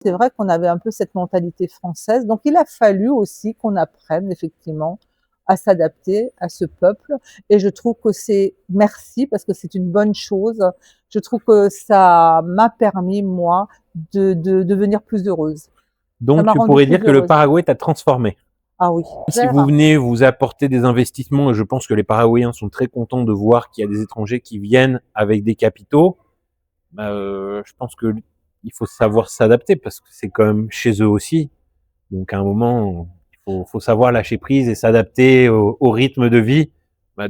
C'est vrai qu'on avait un peu cette mentalité française, donc il a fallu aussi qu'on apprenne effectivement à s'adapter à ce peuple et je trouve que merci parce que c'est une bonne chose. Je trouve que ça m'a permis, moi, de devenir plus heureuse. Ça Donc m'a tu rendue pourrais plus dire que le heureuse. Paraguay t'a transformé. Ah oui, Si vous clair. venez vous apporter des investissements, et je pense que les Paraguayens sont très contents de voir qu'il y a des étrangers qui viennent avec des capitaux, je pense que il faut savoir s'adapter parce que c'est quand même chez eux aussi. Donc à un moment, faut savoir lâcher prise et s'adapter au rythme de vie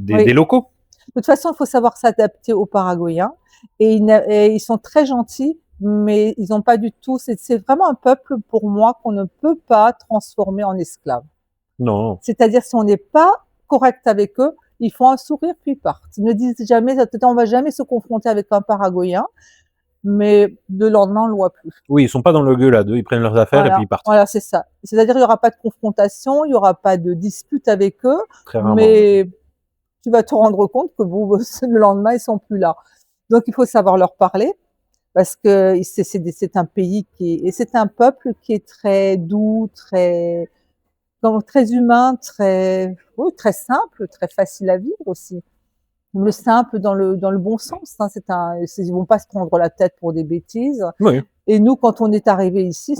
des Oui. locaux. De toute façon, il faut savoir s'adapter aux Paraguayens et ils sont très gentils, mais ils n'ont pas du tout c'est vraiment un peuple pour moi qu'on ne peut pas transformer en esclave. Non, C'est-à-dire si on n'est pas correct avec eux, ils font un sourire puis ils partent. Ils ne disent jamais on va jamais se confronter avec un Paraguayen, mais le lendemain, on ne le voit plus. oui, ils sont pas dans le gueulade, eux, ils prennent leurs affaires et puis Voilà, ils partent. voilà, c'est ça. C'est-à-dire il n'y aura pas de confrontation, il n'y aura pas de dispute avec eux, Très rarement. mais tu vas te rendre compte que bon, le lendemain, ils sont plus là. Donc il faut savoir leur parler parce que c'est un pays et c'est un peuple qui est très doux, très humain, oui, très simple, très facile à vivre aussi. Le simple dans le bon sens. Hein, ils vont pas se prendre la tête pour des bêtises. Oui. Et nous, quand on est arrivé ici,